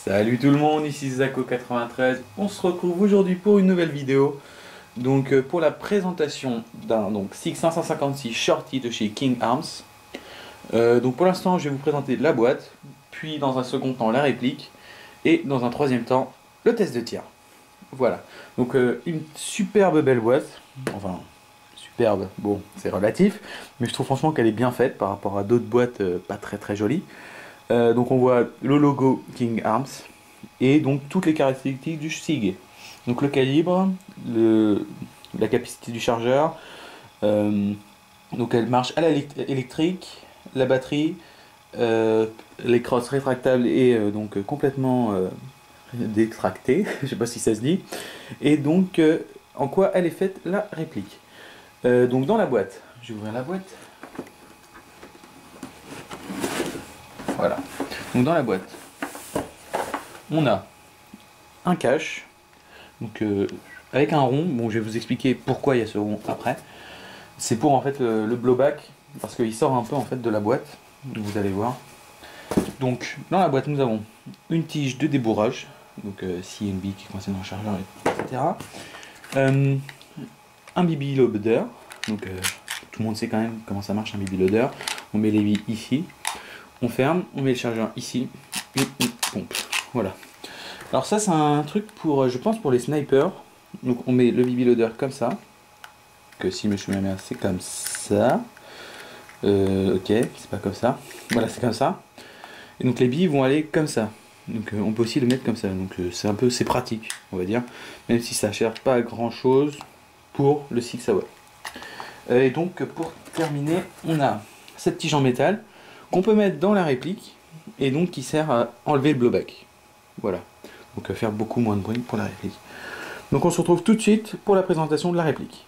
Salut tout le monde, ici Zako93. On se retrouve aujourd'hui pour une nouvelle vidéo. Donc pour la présentation d'un SIG 556 Shorty de chez King Arms. Donc pour l'instant, je vais vous présenter la boîte, puis dans un second temps la réplique, et dans un troisième temps le test de tir. Voilà. Donc une superbe belle boîte. Enfin, superbe, bon, c'est relatif, mais je trouve franchement qu'elle est bien faite par rapport à d'autres boîtes pas très jolies. Donc on voit le logo King Arms et donc toutes les caractéristiques du SIG. Donc le calibre, la capacité du chargeur, donc elle marche à l'électrique, la batterie, les crosses rétractables et donc complètement détractées, je sais pas si ça se dit, et donc en quoi elle est faite la réplique. Donc dans la boîte, je vais ouvrir la boîte. Voilà. Donc dans la boîte, on a un cache, donc avec un rond. Bon, je vais vous expliquer pourquoi il y a ce rond après. C'est pour en fait le blowback, parce qu'il sort un peu en fait de la boîte. Vous allez voir. Donc dans la boîte, nous avons une tige de débourrage, donc CNB qui est coincé dans le chargeur, etc. Un BB loader, donc tout le monde sait quand même comment ça marche un BB loader. On met les billes ici. On ferme, on met le chargeur ici, et on pompe. Voilà. Alors ça c'est un truc pour, je pense pour les snipers. Donc on met le BB loader comme ça. Que si je me souviens bien, c'est comme ça. Ok, c'est pas comme ça. Voilà, c'est comme ça. Et donc les billes vont aller comme ça. Donc on peut aussi le mettre comme ça. Donc c'est pratique, on va dire. Même si ça ne cherche pas grand chose pour le SIG Sauer. Et donc pour terminer, on a cette tige en métal qu'on peut mettre dans la réplique et donc qui sert à enlever le blowback. Voilà, donc faire beaucoup moins de bruit pour la réplique. Donc on se retrouve tout de suite pour la présentation de la réplique.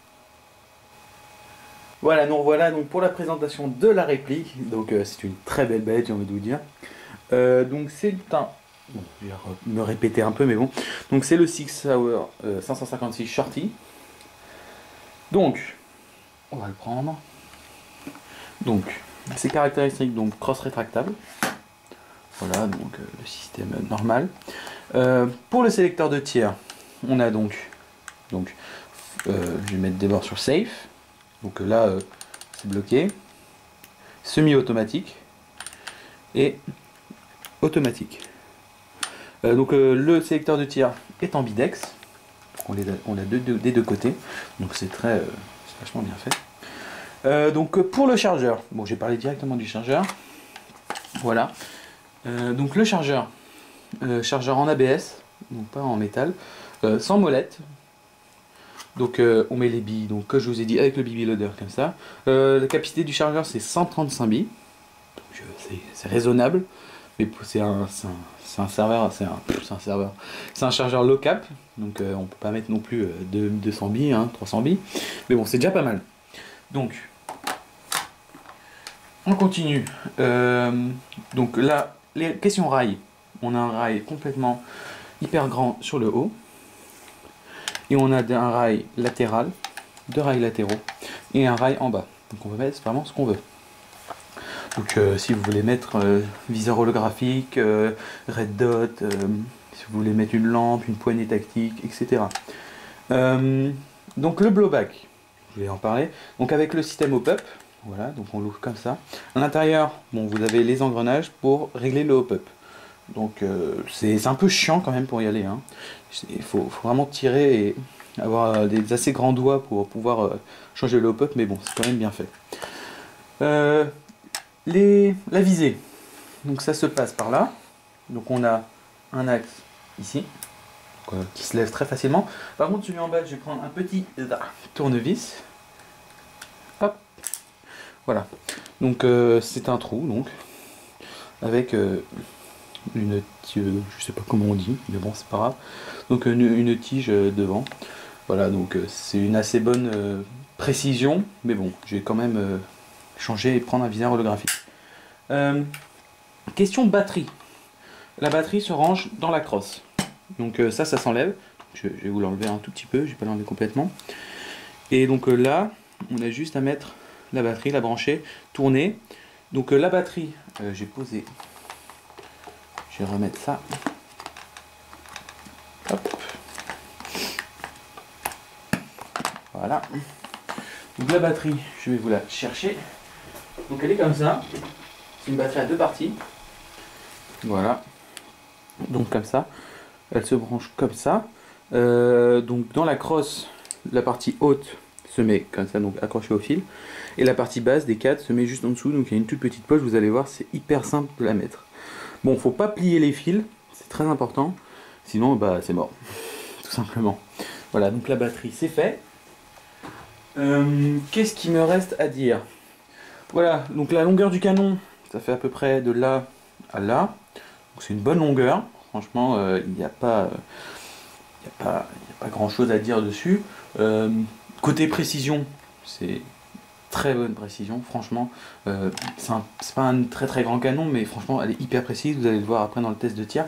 Voilà, nous revoilà donc pour la présentation de la réplique. Donc c'est une très belle bête, j'ai envie de vous dire. Donc c'est un... Bon, je vais me répéter un peu, mais bon. Donc c'est le SIG Sauer 556 Shorty. Donc, on va le prendre. Donc, ces caractéristiques, donc cross rétractable. Voilà, donc le système normal. Pour le sélecteur de tir, on a donc je vais mettre des bords sur safe. Donc là, c'est bloqué. Semi-automatique et automatique. Donc le sélecteur de tir est en bidex. On l'a des deux côtés. Donc c'est vachement bien fait. Donc pour le chargeur, bon, j'ai parlé directement du chargeur. Voilà. Donc le chargeur en ABS, donc pas en métal, sans molette. Donc on met les billes, donc comme je vous ai dit, avec le BB loader comme ça. La capacité du chargeur c'est 135 billes. C'est raisonnable, mais c'est un serveur, c'est un chargeur low cap, donc on peut pas mettre non plus 200 billes, 300 billes, mais bon c'est déjà pas mal. Donc on continue. Donc là, les questions rails. On a un rail complètement hyper grand sur le haut. Et on a un rail latéral, deux rails latéraux et un rail en bas. Donc on peut mettre vraiment ce qu'on veut. Donc si vous voulez mettre viseur holographique, red dot, si vous voulez mettre une lampe, une poignée tactique, etc. Donc le blowback, je vais en parler. Donc avec le système hop-up, voilà, donc on l'ouvre comme ça. À l'intérieur, bon, vous avez les engrenages pour régler le hop-up. Donc c'est un peu chiant quand même pour y aller. Hein. Il faut vraiment tirer et avoir des assez grands doigts pour pouvoir changer le hop-up, mais bon, c'est quand même bien fait. La visée, donc ça se passe par là. Donc on a un axe ici, qui se lève très facilement. Par contre, celui en bas, je vais prendre un petit tournevis. Hop, voilà. Donc c'est un trou, donc avec une tige, je sais pas comment on dit, mais bon c'est pas grave. Donc une tige devant. Voilà, donc c'est une assez bonne précision, mais bon, je vais quand même changer et prendre un viseur holographique. Question batterie. La batterie se range dans la crosse. Donc ça s'enlève. Je vais vous l'enlever un tout petit peu, je vais pas l'enlever complètement. Et donc là, on a juste à mettre la batterie, la brancher, tourner. Donc la batterie, j'ai posé. Je vais remettre ça. Voilà. Donc la batterie, je vais vous la chercher. Donc elle est comme ça. C'est une batterie à 2 parties. Voilà. Donc comme ça. Elle se branche comme ça. Donc dans la crosse, la partie haute se met comme ça, donc accrochée au fil. Et la partie basse des cadres se met juste en dessous. Donc il y a une toute petite poche, vous allez voir, c'est hyper simple de la mettre. Bon, faut pas plier les fils, c'est très important. Sinon, bah c'est mort. Tout simplement. Voilà, donc la batterie c'est fait. Qu'est-ce qu'il me reste à dire? Voilà, donc la longueur du canon, ça fait à peu près de là à là. C'est une bonne longueur. Franchement, il n'y a pas grand chose à dire dessus. Côté précision, c'est très bonne précision. Franchement, c'est pas un très grand canon, mais franchement, elle est hyper précise. Vous allez le voir après dans le test de tir.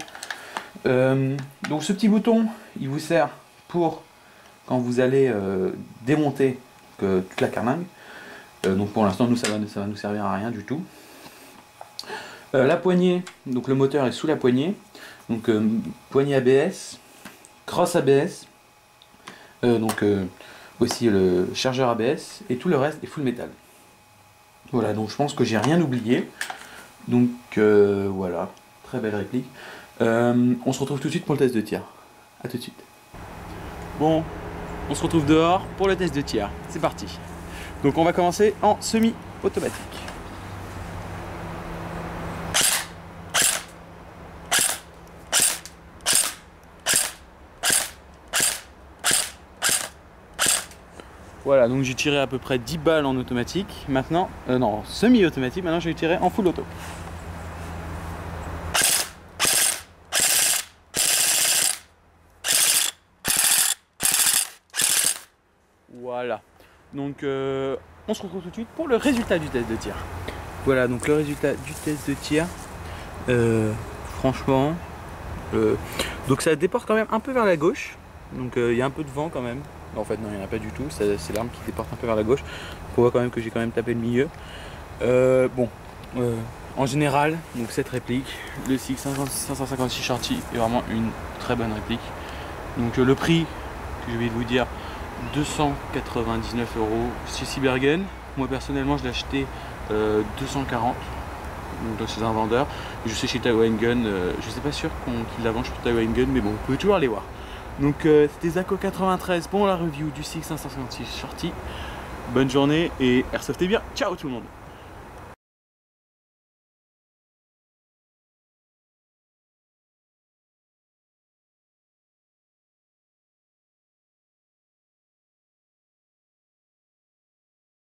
Donc ce petit bouton, il vous sert pour quand vous allez démonter toute la carlingue. Donc pour l'instant, nous ça va nous servir à rien du tout. La poignée, donc le moteur est sous la poignée. Donc poignée ABS, crosse ABS, aussi le chargeur ABS, et tout le reste est full métal. Voilà, donc je pense que j'ai rien oublié. Donc voilà, très belle réplique. On se retrouve tout de suite pour le test de tir. A tout de suite. Bon, on se retrouve dehors pour le test de tir. C'est parti. Donc on va commencer en semi-automatique. Voilà, donc j'ai tiré à peu près 10 balles en automatique. Maintenant, non, semi-automatique. Maintenant, je vais tirer en full auto. Voilà. Donc, on se retrouve tout de suite pour le résultat du test de tir. Voilà, donc le résultat du test de tir. Franchement, donc ça déporte quand même un peu vers la gauche. Donc, il y a un peu de vent quand même. En fait non, il n'y en a pas du tout, c'est l'arme qui déporte un peu vers la gauche. On voit quand même que j'ai quand même tapé le milieu. En général, donc cette réplique, le SIG 556 Shorty est vraiment une très bonne réplique. Donc le prix, que je vais vous dire, 299 € chez Cybergun. Moi personnellement je l'ai acheté 240 donc chez un vendeur. Je sais chez Taiwan Gun, je sais pas sûr qu'il la vend chez Taiwan Gun, mais bon, vous pouvez toujours aller voir. Donc c'était Zako 93 pour la review du SIG 556 Shorty. Bonne journée et airsoftez bien. Ciao tout le monde.